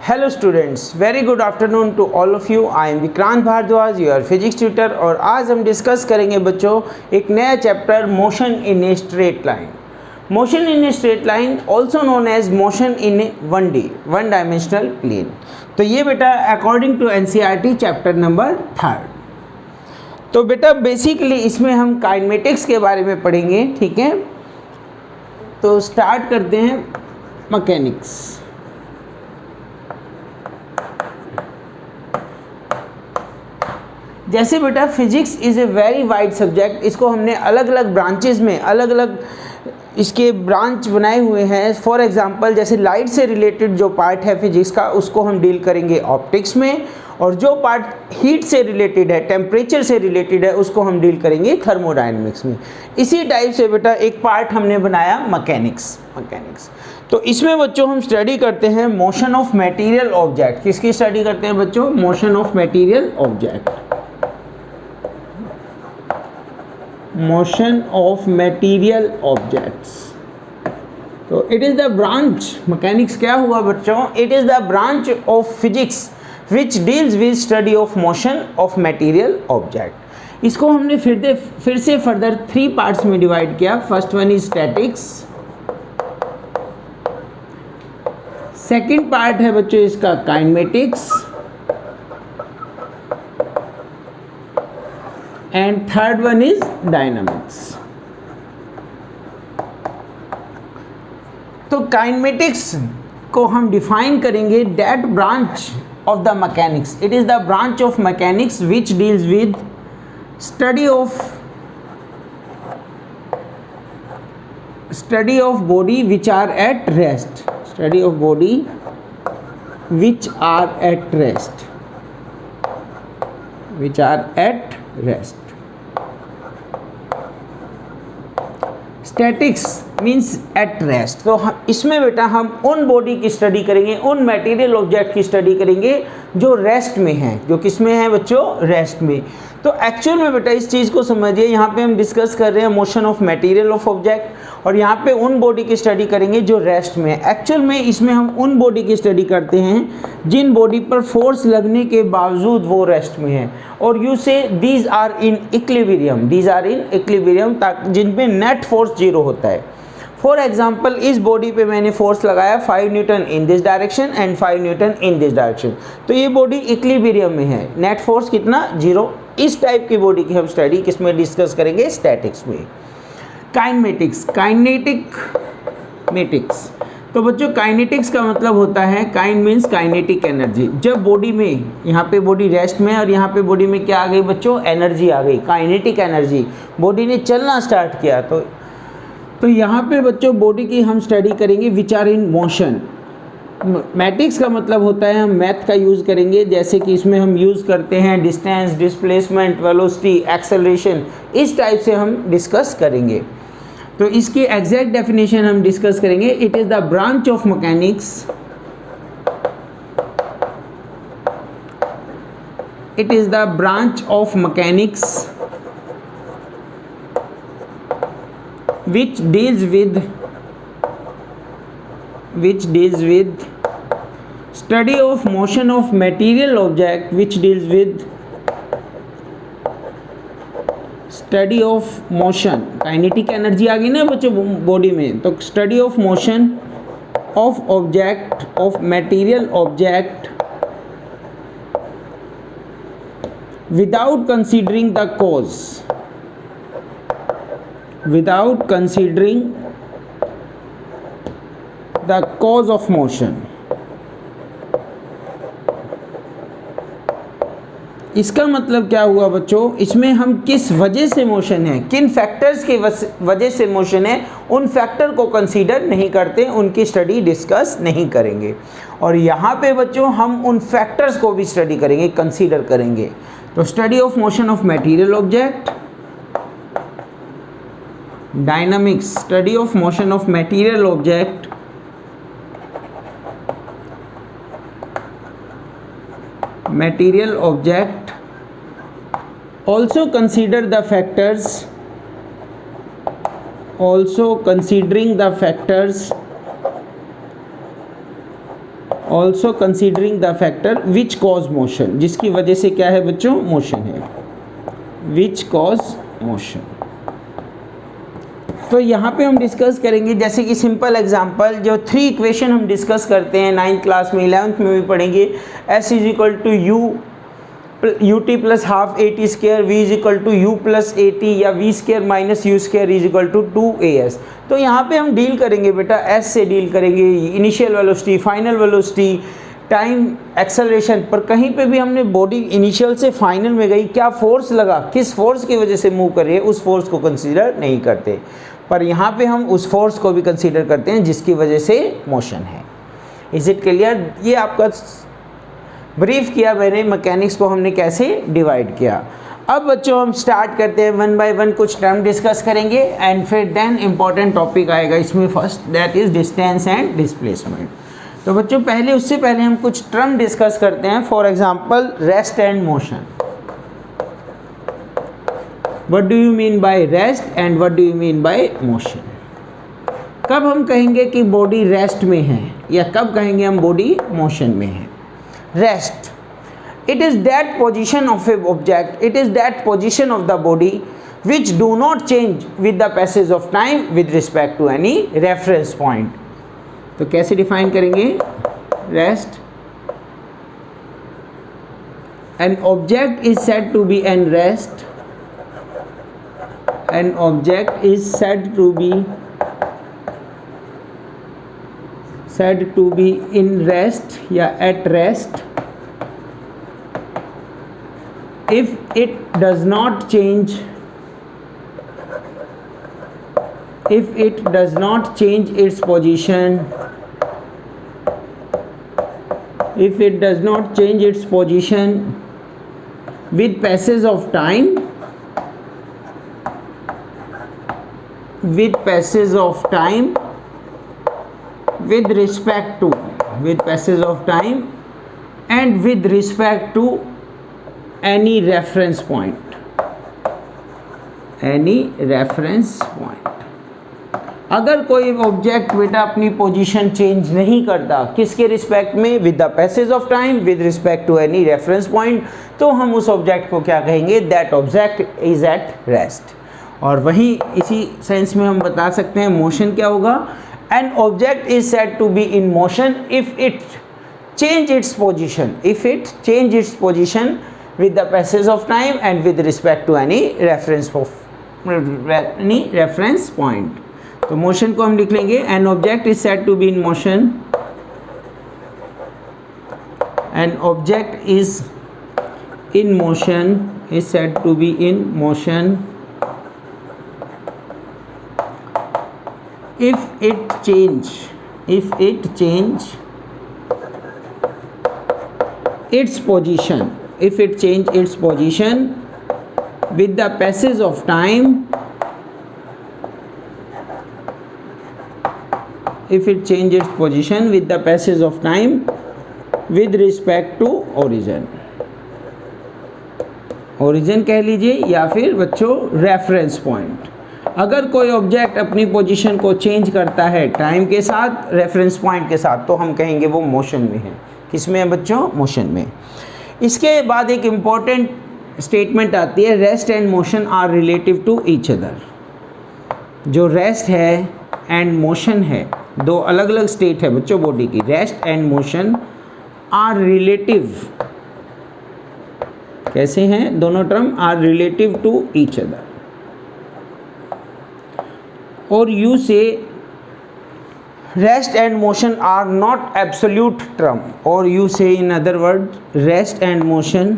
Hello students, very good afternoon to all of you. I am Vikrant Bhardwaj, your physics tutor. और आज हम discuss करेंगे बच्चों एक नया chapter, motion in a straight line. Motion in a straight line also known as motion in a 1D, one dimensional plane. तो ये बेटा according to NCERT chapter number 3। तो बेटा बेसिकली इसमें हम काइनेमेटिक्स के बारे में पढ़ेंगे, ठीक है। तो स्टार्ट करते हैं मैकेनिक्स। जैसे बेटा physics is a very wide subject, इसको हमने अलग अलग ब्रांचेस में अलग अलग इसके ब्रांच बनाए हुए हैं। फॉर एग्जांपल जैसे लाइट से रिलेटेड जो पार्ट है फिजिक्स का, उसको हम डील करेंगे ऑप्टिक्स में, और जो पार्ट हीट से रिलेटेड है, टेम्परेचर से रिलेटेड है, उसको हम डील करेंगे थर्मोडायनेमिक्स में। इसी टाइप से बेटा एक पार्ट हमने बनाया मैकेनिक्स। तो इसमें बच्चों हम स्टडी करते हैं मोशन ऑफ मटेरियल ऑब्जेक्ट। किसकी स्टडी करते हैं बच्चों? Motion of material object. Motion of material objects. तो it is the branch, mechanics क्या हुआ बच्चों? It is the branch of physics which deals with study of motion of material object. इसको हमने फिर से फर्दर 3 पार्ट्स में डिवाइड किया। First one is statics, second part है बच्चों इसका kinematics, and third one is dynamics. तो काइनेमेटिक्स को हम डिफाइन करेंगे that branch of the mechanics. It is the branch of mechanics which deals with study of body which are at rest. Study of body which are at rest, which are at rest. Statics means at rest. तो इसमें बेटा हम उन body की study करेंगे, उन material object की study करेंगे जो रेस्ट में हैं। जो किस में है बच्चों? रेस्ट में। तो एक्चुअल में बेटा इस चीज़ को समझिए, यहाँ पे हम डिस्कस कर रहे हैं motion of material of object, और यहाँ पे उन बॉडी की स्टडी करेंगे जो रेस्ट में है। एक्चुअल में इसमें हम उन बॉडी की स्टडी करते हैं जिन बॉडी पर फोर्स लगने के बावजूद वो रेस्ट में है, और यू से दीज आर इन इक्विलिब्रियम, जिन पे नेट फोर्स 0 होता है। फॉर एग्जाम्पल इस बॉडी पे मैंने फोर्स लगाया 5 Newton in this direction and 5 Newton in this direction, तो ये बॉडी इक्विलिब्रियम में है, नेट फोर्स कितना? 0। इस टाइप की बॉडी की हम स्टडी किसमें डिस्कस करेंगे? स्टैटिक्स में। Kinematics, kinetics. तो बच्चों काइनेटिक्स का मतलब होता है, काइन मीन्स काइनेटिक एनर्जी। जब बॉडी में, यहाँ पे बॉडी रेस्ट में, और यहाँ पे बॉडी में क्या आ गई बच्चों? एनर्जी आ गई, काइनेटिक एनर्जी। बॉडी ने चलना स्टार्ट किया, तो यहाँ पे बच्चों बॉडी की हम स्टडी करेंगे विच आर इन मोशन। मैटिक्स का मतलब होता है हम मैथ का यूज़ करेंगे, जैसे कि इसमें हम यूज़ करते हैं डिस्टेंस, डिस्प्लेसमेंट, वेलोसिटी, एक्सेलरेशन, इस टाइप से हम डिस्कस करेंगे। तो इसकी एग्जैक्ट डेफिनेशन हम डिस्कस करेंगे। It is the branch of mechanics, it is the branch of mechanics which deals with study of motion of material object, which deals with study of motion। Kinetic energy आ गई ना बच्चों body में, तो study of motion of object, of material object, without considering the cause, without considering the cause of motion। इसका मतलब क्या हुआ बच्चों? इसमें हम किस वजह से मोशन है, किन फैक्टर्स की वजह से मोशन है, उन फैक्टर को कंसीडर नहीं करते, उनकी स्टडी डिस्कस नहीं करेंगे। और यहाँ पे बच्चों हम उन फैक्टर्स को भी स्टडी करेंगे, कंसीडर करेंगे। तो study of motion of material object, dynamics, study of motion of material object, also consider the factors, also considering the factors also considering the factor which cause motion, जिसकी वजह से क्या है बच्चों, मोशन है, विच कॉज मोशन। तो यहाँ पे हम डिस्कस करेंगे जैसे कि सिंपल एग्जांपल, जो 3 इक्वेशन हम डिस्कस करते हैं 9th क्लास में, 11th में भी पढ़ेंगे। s is equal to U T plus half A T square, V is equal to U plus A T, या V square minus U square is equal to 2as। तो यहाँ पे हम deal करेंगे बेटा s से डील करेंगे, initial velocity, final velocity, time, acceleration. पर कहीं पे भी हमने बॉडी इनिशियल से फाइनल में गई, क्या फोर्स लगा, किस फोर्स की वजह से मूव कर रही है, उस फोर्स को कंसीडर नहीं करते। पर यहाँ पे हम उस फोर्स को भी कंसीडर करते हैं जिसकी वजह से मोशन है। Is it clear? ये आपका ब्रीफ किया मैंने, मैकेनिक्स को हमने कैसे डिवाइड किया। अब बच्चों हम स्टार्ट करते हैं, 1 बाय 1 कुछ टर्म डिस्कस करेंगे एंड फिर देन इंपॉर्टेंट टॉपिक आएगा इसमें first, that is distance and displacement. तो बच्चों पहले उससे पहले हम कुछ टर्म डिस्कस करते हैं। For example rest and motion. What do you mean by rest and what do you mean by motion? कब हम कहेंगे कि बॉडी रेस्ट में है या कब कहेंगे हम बॉडी मोशन में है? Rest, it is that position of a object, it is that position of the body which do not change with the passage of time with respect to any reference point। तो कैसे define करेंगे rest? an object is said to be in rest, an object is said to be in rest या at rest if it does not change its position, if it does not change its position with passage of time, with passage of time, with respect to, with passage of time and with respect to any reference point, any reference point। अगर कोई object बेटा अपनी position change नहीं करता, किसके respect में? With the passage of time, with respect to any reference point, तो हम उस ऑब्जेक्ट को क्या कहेंगे? That object is at rest. और वहीं इसी सेंस में हम बता सकते हैं मोशन क्या होगा? An object is said to be in motion if it change its position, if it change its position with the passage of time and with respect to any reference point। तो motion को हम लिख लेंगे an object is said to be in motion, an object is in motion, is said to be in motion if it change its position, if it change its position with the passage of time, if it change its position with the passage of time with respect to origin, origin कह लीजिए या फिर बच्चों reference point. अगर कोई object अपनी position को change करता है टाइम के साथ, रेफरेंस पॉइंट के साथ, तो हम कहेंगे वो मोशन में है। किस में है बच्चों? मोशन में। इसके बाद एक इम्पॉर्टेंट स्टेटमेंट आती है, rest and motion are relative to each other. जो रेस्ट है एंड मोशन है, दो अलग अलग स्टेट है बच्चों बॉडी की। Rest and motion are relative, कैसे हैं दोनों term? Are relative to each other. और you say rest and motion are not absolute term, or you say in other words rest and motion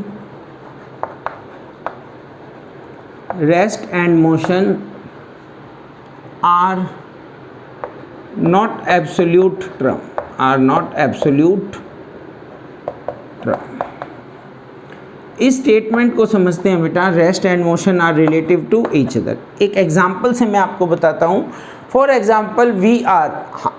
are not absolute term, are not absolute term। इस statement को समझते हैं बेटा, rest and motion are relative to each other. एक example से मैं आपको बताता हूँ। फॉर एग्जाम्पल वी आर,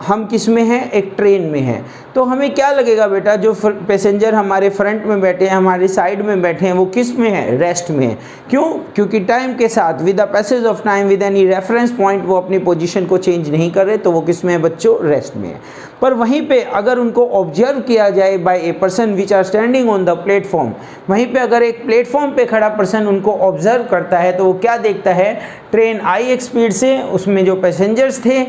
हम किस में हैं, एक ट्रेन में हैं, तो हमें क्या लगेगा बेटा, जो पैसेंजर हमारे फ्रंट में बैठे हैं, हमारे साइड में बैठे हैं, वो किस में है, रेस्ट में है। क्यों? क्योंकि टाइम के साथ with the passage of time with any reference point वो अपनी पोजीशन को चेंज नहीं कर रहे, तो वो किस में है बच्चों, रेस्ट में है। पर वहीं पे अगर उनको ऑब्जर्व किया जाए by a person which are standing on the platform, वहीं पे अगर एक प्लेटफॉर्म पे खड़ा पर्सन उनको ऑब्जर्व करता है तो वो क्या देखता है, ट्रेन आई एक स्पीड से, उसमें जो पैसेंजर्स थे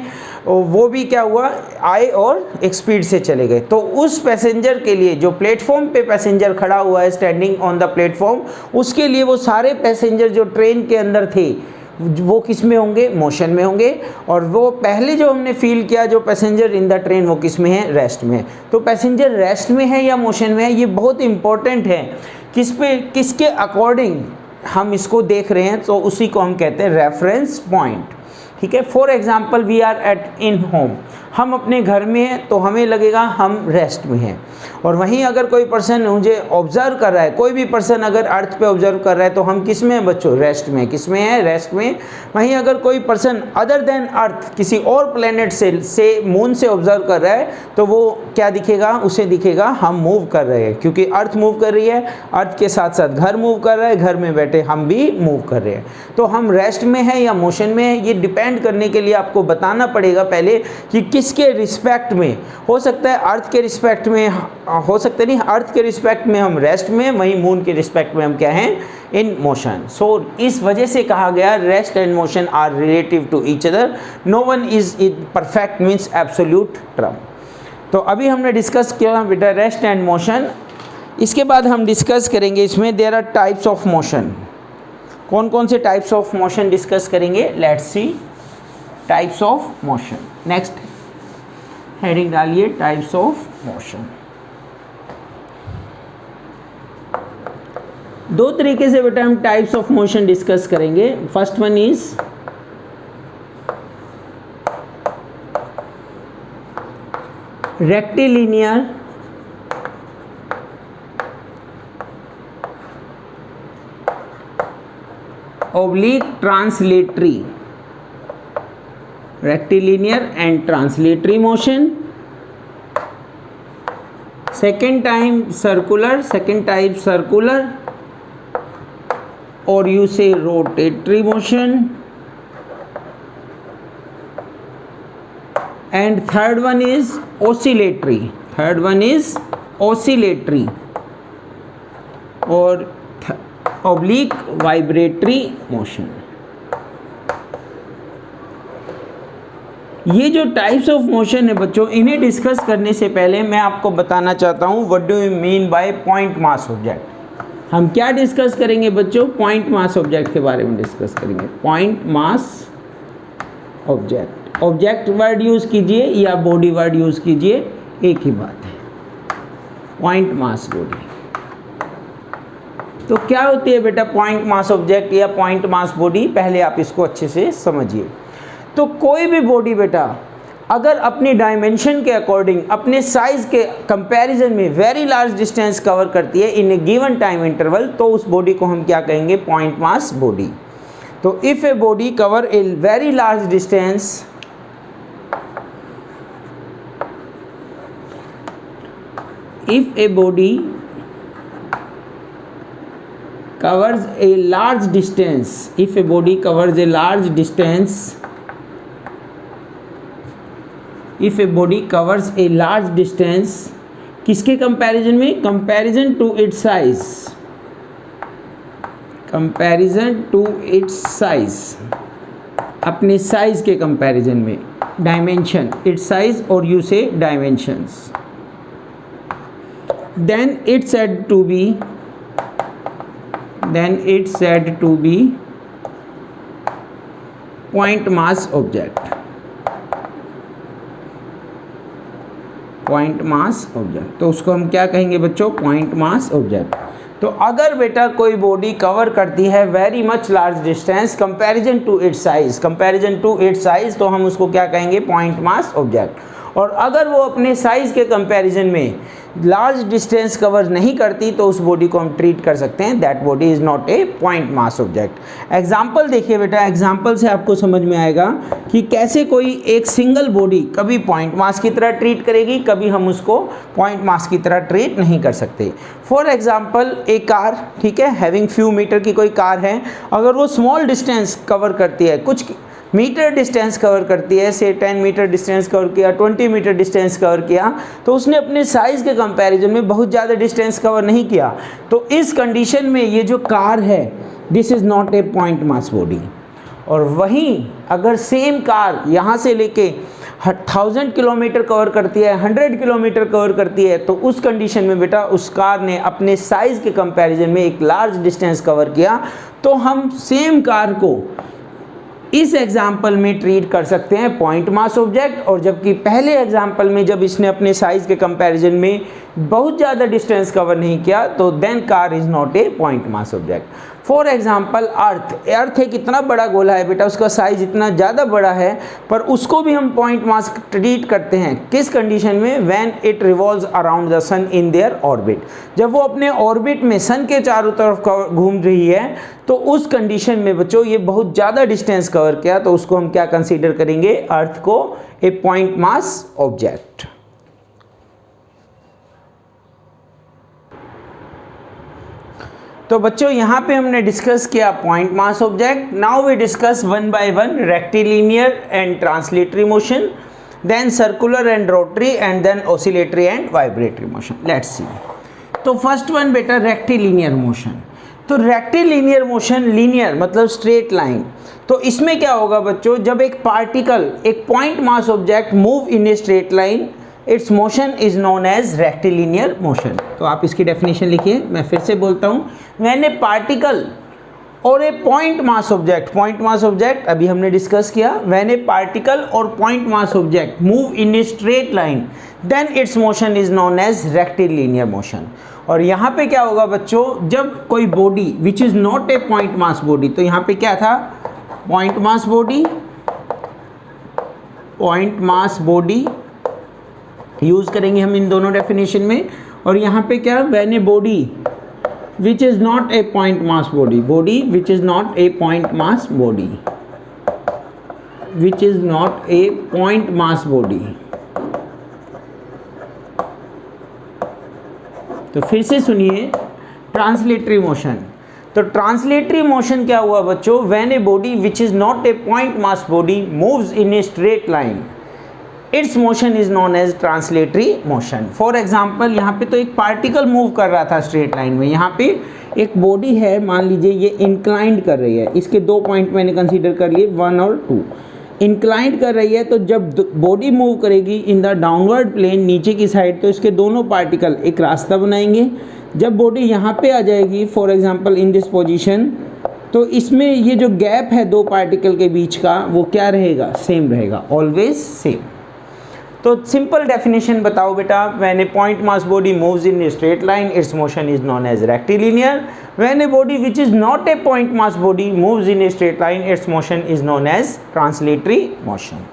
वो भी क्या हुआ, आए और एक स्पीड से चले गए। तो उस पैसेंजर के लिए, जो प्लेटफॉर्म पे पैसेंजर खड़ा हुआ है स्टैंडिंग ऑन द प्लेटफॉर्म, उसके लिए वो सारे पैसेंजर जो ट्रेन के अंदर थे वो किस में होंगे, मोशन में होंगे। और वो पहले जो हमने फील किया, जो पैसेंजर इन द ट्रेन, वो किस में है, रेस्ट में है। तो पैसेंजर रेस्ट में है या मोशन में है, ये बहुत इंपॉर्टेंट है। किस पे, किसके अकॉर्डिंग हम इसको देख रहे हैं, तो उसी को हम कहते हैं रेफरेंस पॉइंट। ठीक है। For example we are at in home, हम अपने घर में हैं तो हमें लगेगा हम रेस्ट में हैं। और वहीं अगर कोई पर्सन मुझे ऑब्जर्व कर रहा है, कोई भी पर्सन अगर अर्थ पे ऑब्जर्व कर रहा है, तो हम किस में हैं बच्चों, रेस्ट में। किस में है, रेस्ट में। वहीं अगर कोई पर्सन अदर देन अर्थ, किसी और प्लेनेट से मून से ऑब्जर्व कर रहा है, तो वो क्या दिखेगा, उसे दिखेगा हम मूव कर रहे हैं, क्योंकि अर्थ मूव कर रही है, अर्थ के साथ साथ घर मूव कर रहा है, घर में बैठे हम भी मूव कर रहे हैं। तो हम रेस्ट में हैं या मोशन में हैं, ये डिपेंड करने के लिए आपको बताना पड़ेगा पहले कि किसके रिस्पेक्ट में। हो सकता है अर्थ के रिस्पेक्ट में, हो सकता नहीं, अर्थ के रिस्पेक्ट में हम रेस्ट में, वहीं मून के रिस्पेक्ट में हम क्या हैं, इन मोशन। सो इस वजह से कहा गया rest and motion are relative to each other, no one is in perfect means absolute term. तो अभी हमने डिस्कस किया बेटा रेस्ट एंड मोशन। इसके बाद हम डिस्कस करेंगे इसमें there are types of motion. कौन कौन से टाइप्स ऑफ मोशन डिस्कस करेंगे, let's see types of motion. Next heading डालिए, टाइप्स ऑफ मोशन। दो तरीके से बेटा हम टाइप्स ऑफ मोशन डिस्कस करेंगे। First one is rectilinear, oblique translatory, rectilinear and translatory motion. Second type circular, or you say rotatory motion. And third one is oscillatory, or oblique vibratory motion. ये जो types of motion है बच्चों, इन्हें discuss करने से पहले मैं आपको बताना चाहता हूँ what do you mean by point mass object. हम क्या डिस्कस करेंगे बच्चों, पॉइंट मास ऑब्जेक्ट के बारे में डिस्कस करेंगे। Point mass object, object word use कीजिए या बॉडी वर्ड यूज़ कीजिए, एक ही बात है, पॉइंट मास बॉडी। तो क्या होती है बेटा पॉइंट मास ऑब्जेक्ट या पॉइंट मास बॉडी, पहले आप इसको अच्छे से समझिए। तो कोई भी बॉडी बेटा अगर अपनी डायमेंशन के अकॉर्डिंग, अपने साइज के कंपैरिजन में वेरी लार्ज डिस्टेंस कवर करती है इन ए गिवन टाइम इंटरवल, तो उस बॉडी को हम क्या कहेंगे, पॉइंट मास बॉडी। तो if a body cover a very large distance, if a body covers a large distance, if a body covers a large distance, if a body covers a large distance, किसके comparison में, comparison to its size, comparison to its size, अपने size के comparison में, dimension, its size और you say dimensions, then it's said to be, then it's said to be point mass object, point mass object। तो उसको हम क्या कहेंगे बच्चों, point mass object। तो अगर बेटा कोई बॉडी कवर करती है very much large distance comparison to its size, comparison to its size, तो हम उसको क्या कहेंगे, पॉइंट मास ऑब्जेक्ट। और अगर वो अपने साइज़ के कंपैरिजन में लार्ज डिस्टेंस कवर नहीं करती तो उस बॉडी को हम ट्रीट कर सकते हैं that body is not a point mass object. Example देखिए बेटा, एग्जाम्पल से आपको समझ में आएगा कि कैसे कोई एक सिंगल बॉडी कभी पॉइंट मास की तरह ट्रीट करेगी, कभी हम उसको पॉइंट मास की तरह ट्रीट नहीं कर सकते। फॉर एग्जाम्पल एक कार, ठीक है, हैविंग फ्यू मीटर की कोई कार है, अगर वो स्मॉल डिस्टेंस कवर करती है, कुछ मीटर डिस्टेंस कवर करती है, से 10 मीटर डिस्टेंस कवर किया, 20 मीटर डिस्टेंस कवर किया, तो उसने अपने साइज़ के कंपैरिजन में बहुत ज़्यादा डिस्टेंस कवर नहीं किया, तो इस कंडीशन में ये जो कार है this is not a point mass body. और वहीं अगर सेम कार यहाँ से लेके 1000 किलोमीटर कवर करती है, 100 किलोमीटर कवर करती है, तो उस कंडीशन में बेटा उस कार ने अपने साइज़ के कंपैरिजन में एक लार्ज डिस्टेंस कवर किया, तो हम सेम कार को इस एग्जाम्पल में ट्रीट कर सकते हैं पॉइंट मास ऑब्जेक्ट, और जबकि पहले एग्जाम्पल में जब इसने अपने साइज़ के कंपैरिजन में बहुत ज़्यादा डिस्टेंस कवर नहीं किया तो then car is not a point mass object. For example earth एक इतना बड़ा गोला है बेटा, उसका साइज़ इतना ज़्यादा बड़ा है, पर उसको भी हम पॉइंट मास ट्रीट करते हैं किस कंडीशन में, when it revolves around the sun in their orbit, जब वो अपने ऑर्बिट में सन के चारों तरफ घूम रही है, तो उस कंडीशन में बच्चों ये बहुत ज़्यादा डिस्टेंस कवर किया, तो उसको हम क्या कंसीडर करेंगे, अर्थ को ए पॉइंट मास ऑब्जेक्ट। तो बच्चों यहाँ पे हमने डिस्कस किया point mass object. Now we discuss one by one rectilinear and translatory motion, then circular and rotary, and then oscillatory and vibratory motion. Let's see. तो फर्स्ट वन बेटा rectilinear motion. तो rectilinear motion, linear मतलब straight line, तो इसमें क्या होगा बच्चों, जब एक पार्टिकल एक point mass object move in a straight line, its motion is known as rectilinear motion. तो आप इसकी डेफिनेशन लिखिए, मैं फिर से बोलता हूँ, व्हेन ए पार्टिकल और a point mass object, point mass object अभी हमने डिस्कस किया, व्हेन ए पार्टिकल और point mass object move in a straight line then its motion is known as rectilinear motion. और यहाँ पे क्या होगा बच्चों, जब कोई body which is not a point mass body, तो यहाँ पे क्या था, point mass body, point mass body use करेंगे हम इन दोनों डेफिनेशन में, और यहाँ पे क्या, when a body which is not a point mass body, body which is not a point mass body, which is not a point mass body. तो फिर से सुनिए, ट्रांसलेटरी मोशन। तो ट्रांसलेटरी मोशन क्या हुआ बच्चों, when a body which is not a point mass body moves in a straight line, its motion is known as translatory motion. For example यहाँ पे तो एक पार्टिकल मूव कर रहा था स्ट्रेट लाइन में, यहाँ पे एक बॉडी है, मान लीजिए ये इंक्लाइंड कर रही है, इसके दो पॉइंट मैंने कंसीडर कर लिए 1 और 2, इंक्लाइंड कर रही है, तो जब बॉडी मूव करेगी इन द डाउनवर्ड प्लेन नीचे की साइड, तो इसके दोनों पार्टिकल एक रास्ता बनाएंगे। जब बॉडी यहाँ पे आ जाएगी for example in this position, तो इसमें ये जो गैप है दो पार्टिकल के बीच का वो क्या रहेगा, सेम रहेगा, ऑलवेज सेम। तो सिंपल डेफिनेशन बताओ बेटा, when a point mass body moves in a straight line its motion is known as rectilinear, when a body which is not a point mass body moves in a straight line its motion is known as translatory motion.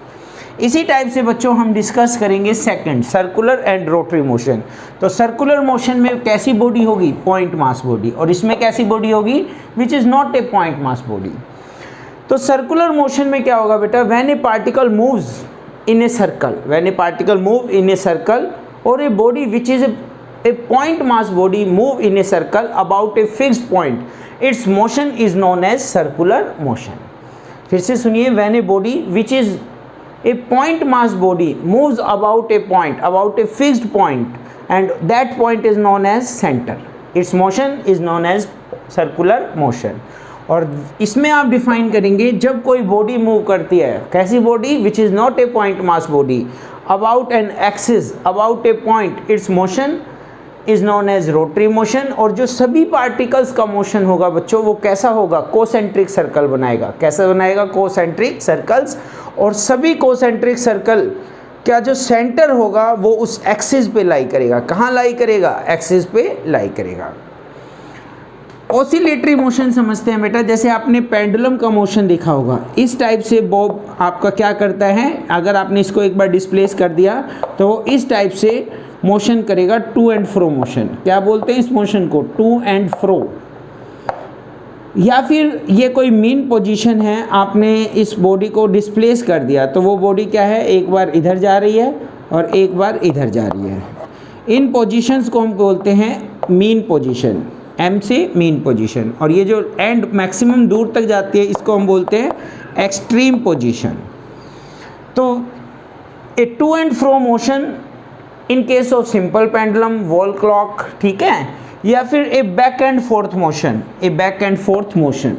इसी type से बच्चों हम discuss करेंगे second, circular and rotary motion. तो circular motion में कैसी body होगी, point mass body, और इसमें कैसी बॉडी होगी, विच is not a point mass body. तो सर्कुलर मोशन में क्या होगा बेटा, when a particle moves in a circle, when a particle move in a circle, or a body which is a point mass body move in a circle about a fixed point, its motion is known as circular motion। फिर से सुनिए, when a body which is a point mass body moves about a point, about a fixed point, and that point is known as center, its motion is known as circular motion। और इसमें आप define करेंगे, जब कोई body move करती है, कैसी body, which is not a point mass body, about an axis, about a point, its motion is known as rotary motion. और जो सभी पार्टिकल्स का मोशन होगा बच्चों वो कैसा होगा, कोसेंट्रिक सर्कल बनाएगा। कैसा बनाएगा, कोसेंट्रिक सर्कल्स। और सभी कोसेंट्रिक सर्कल क्या जो सेंटर होगा वो उस एक्सिस पे लाई करेगा। कहाँ लाई करेगा, एक्सिस पे लाई करेगा। ऑसिलेटरी मोशन समझते हैं बेटा, जैसे आपने पेंडुलम का मोशन देखा होगा, इस टाइप से बॉब आपका क्या करता है, अगर आपने इसको एक बार डिस्प्लेस कर दिया तो वो इस टाइप से मोशन करेगा, टू एंड फ्रो मोशन। क्या बोलते हैं इस मोशन को? To and fro. या फिर ये कोई मीन पोजीशन है, आपने इस बॉडी को डिस्प्लेस कर दिया तो वो बॉडी क्या है, एक बार इधर जा रही है और एक बार इधर जा रही है। इन पोजीशंस को हम बोलते हैं मीन पोजीशन, एम से मीन पोजीशन। और ये जो एंड मैक्सिमम दूर तक जाती है इसको हम बोलते हैं एक्सट्रीम पोजीशन। तो a to and fro motion in case of simple pendulum, wall clock, ठीक है, या फिर a back and forth motion, a back and forth motion.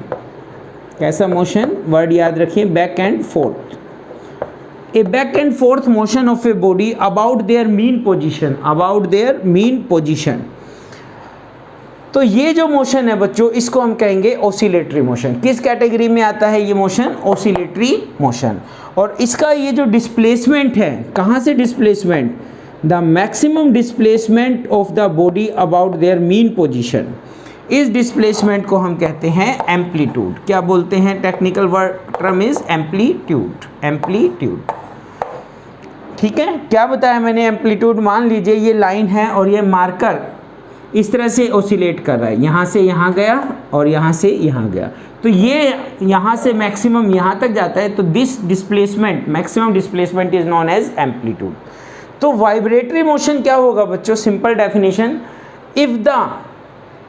कैसा मोशन? वर्ड याद रखिए, back and forth. A back and forth motion of a body about their mean position, about their mean position. तो ये जो motion है बच्चों, इसको हम कहेंगे ऑसिलेटरी मोशन। किस कैटेगरी में आता है ये मोशन? Oscillatory motion. और इसका ये जो डिस्प्लेसमेंट है, कहाँ से displacement? The maximum displacement of the body about their mean position. इस डिस्प्लेसमेंट को हम कहते हैं एम्पलीट्यूड। क्या बोलते हैं? Technical word term is amplitude, amplitude. ठीक है, क्या बताया मैंने? एम्पलीट्यूड। मान लीजिए ये लाइन है और ये मार्कर इस तरह से ओसिलेट कर रहा है, यहाँ से यहाँ गया और यहाँ से यहाँ गया, तो ये यहाँ से मैक्सिमम यहाँ तक जाता है, तो this displacement, maximum displacement is known as amplitude. तो वाइब्रेटरी मोशन क्या होगा बच्चों? Simple definition, if the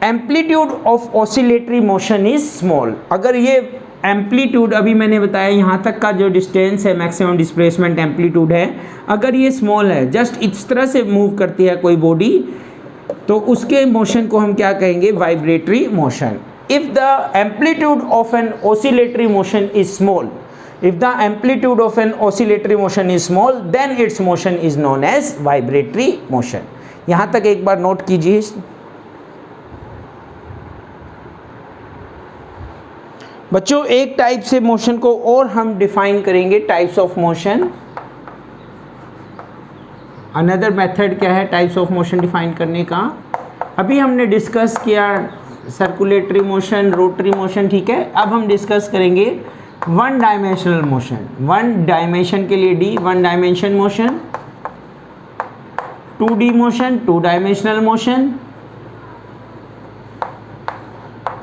amplitude of oscillatory motion is small. अगर ये एम्पलीट्यूड, अभी मैंने बताया यहाँ तक का जो डिस्टेंस है, मैक्सिमम डिस्प्लेसमेंट एम्पलीट्यूड है, अगर ये स्मॉल है, जस्ट इस तरह से मूव करती है कोई बॉडी, तो उसके मोशन को हम क्या कहेंगे? Vibratory motion. If the amplitude of an oscillatory motion is small, if the amplitude of an oscillatory motion is small, then its motion is known as vibratory motion। यहाँ तक एक बार नोट कीजिए। बच्चों एक टाइप से मोशन को और हम डिफाइन करेंगे, types of motion. Another method क्या है टाइप्स ऑफ मोशन डिफाइन करने का? अभी हमने डिस्कस किया सर्कुलेटरी मोशन, रोटरी मोशन, ठीक है। अब हम डिस्कस करेंगे one dimensional motion. One dimension के लिए D, one dimension motion, 2D motion, two dimensional motion,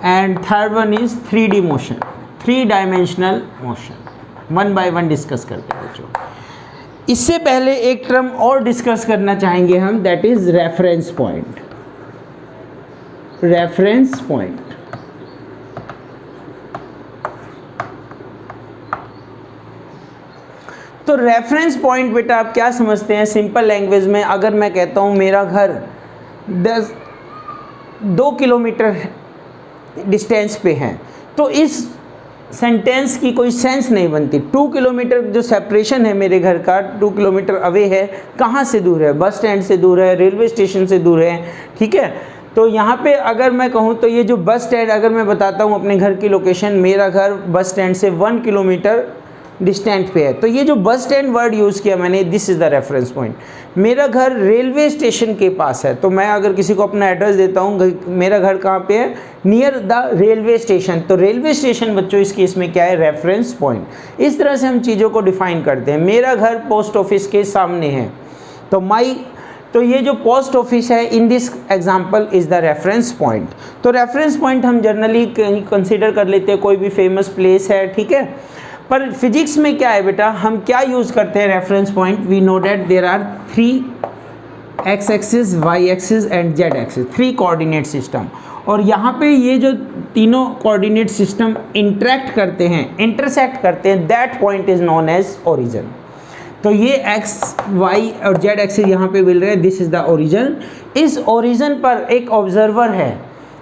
and third one is 3D motion, 3 dimensional motion. One by one discuss करते हैं बच्चों। इससे पहले एक टर्म और डिस्कस करना चाहेंगे हम, that is reference point. Reference point, तो रेफरेंस पॉइंट बेटा आप क्या समझते हैं? सिंपल लैंग्वेज में अगर मैं कहता हूँ मेरा घर 2 किलोमीटर डिस्टेंस पे है, तो इस सेंटेंस की कोई सेंस नहीं बनती। 2 किलोमीटर जो सेपरेशन है मेरे घर का, 2 किलोमीटर अवे है, कहाँ से दूर है? बस स्टैंड से दूर है, रेलवे स्टेशन से दूर है, ठीक है। तो यहाँ पे अगर मैं कहूँ तो ये जो बस स्टैंड, अगर मैं बताता हूँ अपने घर की लोकेशन, मेरा घर बस स्टैंड से 1 किलोमीटर डिस्टेंट पे है, तो ये जो बस स्टैंड वर्ड यूज़ किया मैंने, this is the reference point. मेरा घर रेलवे स्टेशन के पास है, तो मैं अगर किसी को अपना एड्रेस देता हूँ, मेरा घर कहाँ पे है? नियर द रेलवे स्टेशन, तो रेलवे स्टेशन बच्चों इस केस में क्या है? Reference point. इस तरह से हम चीज़ों को डिफाइन करते हैं। मेरा घर पोस्ट ऑफिस के सामने है, तो ये जो पोस्ट ऑफिस है in this example is the reference point. तो रेफरेंस पॉइंट हम जनरली कंसिडर कर लेते हैं कोई भी फेमस प्लेस है, ठीक है। पर फिजिक्स में क्या है बेटा, हम क्या यूज़ करते हैं reference point? We know that there are 3 X axis, Y axis and Z axis, 3 coordinate system. और यहाँ पे ये जो तीनों कोऑर्डिनेट सिस्टम इंटरेक्ट करते हैं, इंटरसेक्ट करते हैं, that point is known as origin. तो ये एक्स, वाई और जेड एक्सिस यहाँ पे मिल रहे हैं, दिस इज द ओरिजिन। इस ओरिजिन पर एक ऑब्जर्वर है,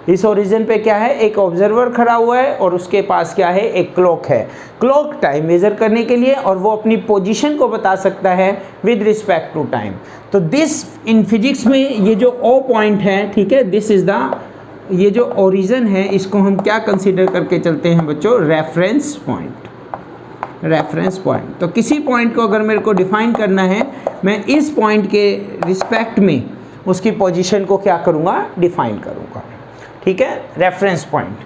इस ओरिजिन पे क्या है? एक ऑब्जर्वर खड़ा हुआ है और उसके पास क्या है? एक क्लॉक है। क्लॉक टाइम मेजर करने के लिए, और वो अपनी पोजीशन को बता सकता है विद रिस्पेक्ट टू टाइम। तो दिस इन फिजिक्स में ये जो ओ पॉइंट है, ठीक है, दिस इज द, ये जो ओरिजिन है इसको हम क्या कंसीडर करके चलते हैं बच्चों? Reference point. रेफरेंस पॉइंट, तो किसी पॉइंट को अगर मेरे को डिफाइन करना है, मैं इस पॉइंट के रिस्पेक्ट में उसकी पोजीशन को क्या करूँगा? डिफाइन करूँगा। ठीक है, रेफरेंस पॉइंट।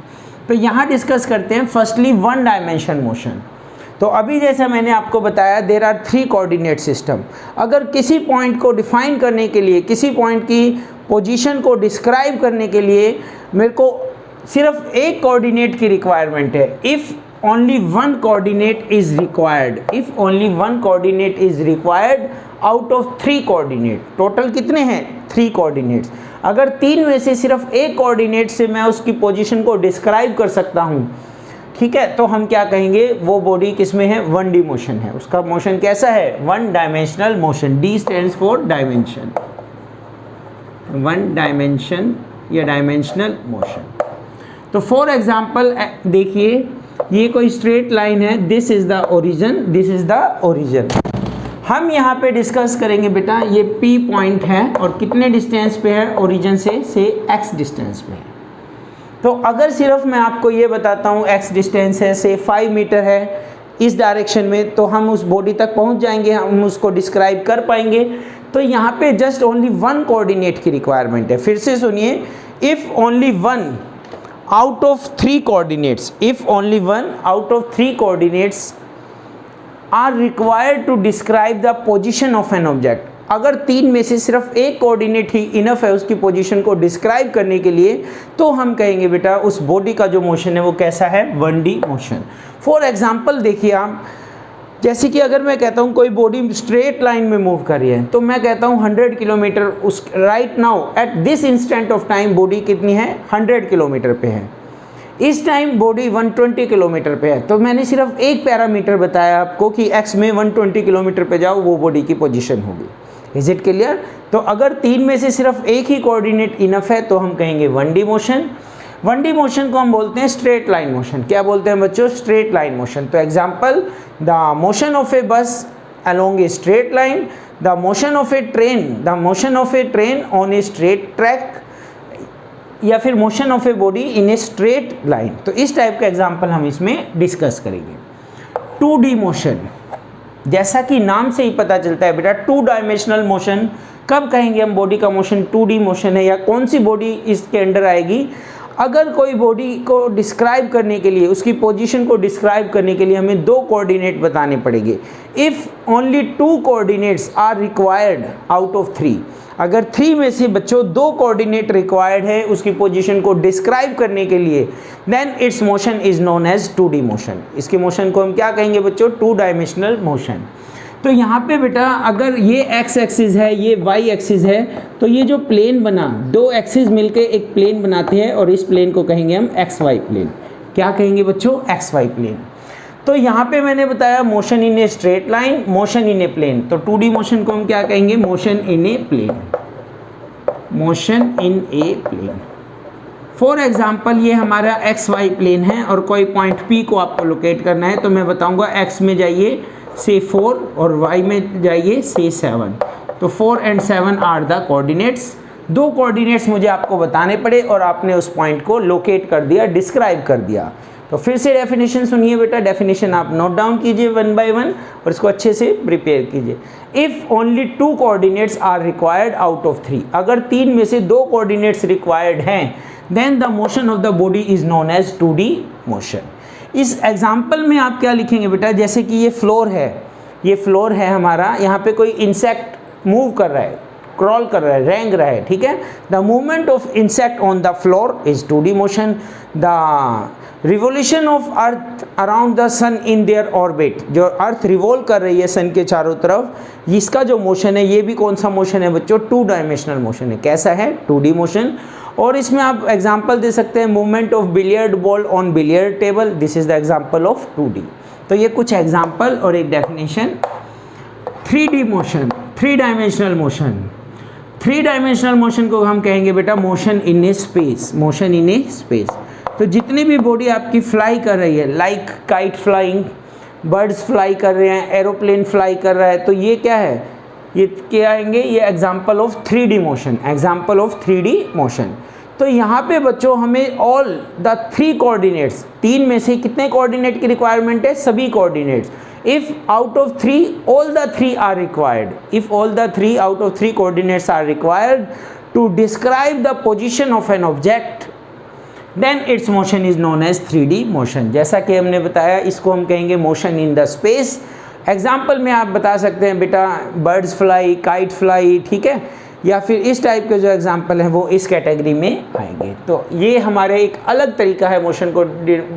तो यहाँ डिस्कस करते हैं फर्स्टली वन डायमेंशन मोशन। तो अभी जैसा मैंने आपको बताया देयर आर 3 कोऑर्डिनेट सिस्टम। अगर किसी पॉइंट को डिफाइन करने के लिए, किसी पॉइंट की पोजीशन को डिस्क्राइब करने के लिए मेरे को सिर्फ एक कोऑर्डिनेट की रिक्वायरमेंट है। If only one coordinate is required, if only one coordinate is required out of 3 coordinate, total कितने हैं 3 कोऑर्डिनेट्स। अगर 3 में से सिर्फ एक कोऑर्डिनेट से मैं उसकी पोजीशन को डिस्क्राइब कर सकता हूँ, ठीक है, तो हम क्या कहेंगे, वो बॉडी किस में है, 1D मोशन है। उसका मोशन कैसा है, 1 dimensional motion. D stands for dimension, 1 dimension या डायमेंशनल मोशन। तो फॉर एग्जाम्पल देखिए, ये कोई स्ट्रेट लाइन है, this is the origin, this is the origin. हम यहाँ पे डिस्कस करेंगे बेटा, ये P पॉइंट है और कितने डिस्टेंस पे है ओरिजिन से x डिस्टेंस पे है। तो अगर सिर्फ मैं आपको ये बताता हूँ x डिस्टेंस है से 5 मीटर है इस डायरेक्शन में, तो हम उस बॉडी तक पहुँच जाएंगे, हम उसको डिस्क्राइब कर पाएंगे। तो यहाँ पे जस्ट ओनली 1 कोऑर्डिनेट की रिक्वायरमेंट है। फिर से सुनिए, if only 1 out of 3 coordinates, if only 1 out of 3 coordinates are required to describe the position of an object, अगर 3 में से सिर्फ एक कोऑर्डिनेट ही इनफ है उसकी पोजीशन को डिस्क्राइब करने के लिए, तो हम कहेंगे बेटा उस बॉडी का जो मोशन है वो कैसा है, 1D मोशन। फॉर एग्जांपल देखिए आप, जैसे कि अगर मैं कहता हूँ कोई बॉडी स्ट्रेट लाइन में मूव कर रही है, तो मैं कहता हूँ 100 किलोमीटर, उस right now at this instant of time body कितनी है, 100 किलोमीटर पे है। इस टाइम बॉडी 120 किलोमीटर पे है। तो मैंने सिर्फ एक पैरामीटर बताया आपको कि एक्स में 120 किलोमीटर पे जाओ, वो बॉडी की पोजीशन होगी। Is it clear? तो अगर 3 में से सिर्फ एक ही कोऑर्डिनेट इनफ है तो हम कहेंगे 1D मोशन। 1D मोशन को हम बोलते हैं स्ट्रेट लाइन मोशन। क्या बोलते हैं बच्चों, स्ट्रेट लाइन मोशन। तो एग्जांपल, द मोशन ऑफ ए बस along A straight line, the motion of A train, the motion of A train on a straight track, या फिर motion of a body in a straight line. तो इस type का example हम इसमें discuss करेंगे। 2D motion, जैसा कि नाम से ही पता चलता है बेटा 2 डायमेंशनल मोशन। कब कहेंगे हम बॉडी का मोशन 2D मोशन है, या कौन सी बॉडी इसके अंडर आएगी, अगर कोई बॉडी को डिस्क्राइब करने के लिए, उसकी पोजीशन को डिस्क्राइब करने के लिए हमें 2 कोऑर्डिनेट बताने पड़ेंगे। If only 2 coordinates are required out of 3, अगर 3 में से बच्चों 2 कोऑर्डिनेट रिक्वायर्ड है उसकी पोजीशन को डिस्क्राइब करने के लिए, then its motion is known as 2D motion. इसके मोशन को हम क्या कहेंगे बच्चों, 2 डायमेंशनल मोशन। तो यहाँ पे बेटा अगर ये x एक्सिस है, ये y एक्सिस है, तो ये जो प्लेन बना, 2 एक्सिस मिलके एक प्लेन बनाते हैं और इस प्लेन को कहेंगे हम XY प्लेन। क्या कहेंगे बच्चों, XY प्लेन। तो यहाँ पे मैंने बताया motion in a straight line, motion in a plane. तो 2D मोशन को हम क्या कहेंगे, motion in a plane, motion in a plane. For example ये हमारा XY प्लेन है और कोई पॉइंट P को आपको लोकेट करना है, तो मैं बताऊँगा x में जाइए से 4 और y में जाइए से 7। तो 4 and 7 are the coordinates. 2 coordinates मुझे आपको बताने पड़े और आपने उस पॉइंट को लोकेट कर दिया, डिस्क्राइब कर दिया। तो फिर से डेफिनेशन सुनिए बेटा, डेफिनेशन आप नोट डाउन कीजिए 1 by 1 और इसको अच्छे से प्रिपेयर कीजिए। If only 2 coordinates are required out of 3, अगर 3 में से 2 कोऑर्डिनेट्स रिक्वायर्ड हैं, then the motion of the body is known as 2D motion. इस एग्जाम्पल में आप क्या लिखेंगे बेटा, जैसे कि ये फ्लोर है, ये फ्लोर है हमारा, यहाँ पे कोई इंसेक्ट मूव कर रहा है, क्रॉल कर रहा है, रेंग रहा है, ठीक है। The movement of insect on the floor is 2D motion. The revolution of earth around the sun in their orbit, जो अर्थ रिवॉल्व कर रही है सन के चारों तरफ, इसका जो मोशन है ये भी कौन सा मोशन है बच्चों, 2 डायमेंशनल मोशन है। कैसा है, 2D मोशन। और इसमें आप एग्जांपल दे सकते हैं, movement of billiard ball on billiard table, this is the example of 2D। तो ये कुछ एग्जांपल और एक definition. 3D motion, 3 dimensional motion. 3 dimensional motion को हम कहेंगे बेटा motion in A space, motion in A space. तो जितनी भी बॉडी आपकी फ्लाई कर रही है, like kite flying, birds fly कर रहे हैं, एरोप्लेन फ्लाई कर रहा है, तो ये क्या है, ये क्या आएंगे, ये example of 3D motion, example of 3D motion. तो यहाँ पे बच्चों हमें ऑल द 3 कोऑर्डिनेट्स, 3 में से कितने कोऑर्डिनेट की रिक्वायरमेंट है, सभी coordinates. If out of 3 all the 3 are required, if all the 3 out of 3 coordinates are required to describe the position of an object, then its motion is known as 3D motion. जैसा कि हमने बताया, इसको हम कहेंगे motion in the space. Example में आप बता सकते हैं बेटा बर्ड्स फ्लाई, काइट फ्लाई, ठीक है, या फिर इस टाइप के जो एग्जाम्पल हैं वो इस कैटेगरी में आएंगे। तो ये हमारे एक अलग तरीका है मोशन को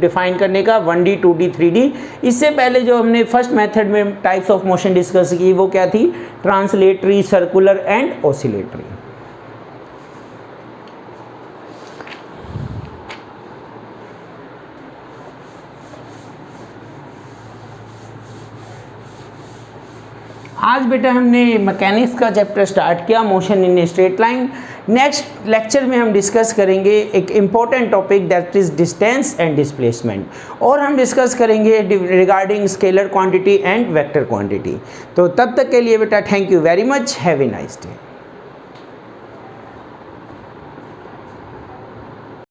डिफाइन करने का, 1D 2D 3D। इससे पहले जो हमने फर्स्ट मेथड में टाइप्स ऑफ मोशन डिस्कस की वो क्या थी, ट्रांसलेटरी, सर्कुलर एंड ऑसिलेटरी। आज बेटा हमने मैकेनिक्स का चैप्टर स्टार्ट किया, motion in straight line. Next lecture में हम डिस्कस करेंगे एक important topic that is distance and displacement, और हम डिस्कस करेंगे regarding scalar quantity and vector quantity. तो तब तक के लिए बेटा thank you very much, have a nice day.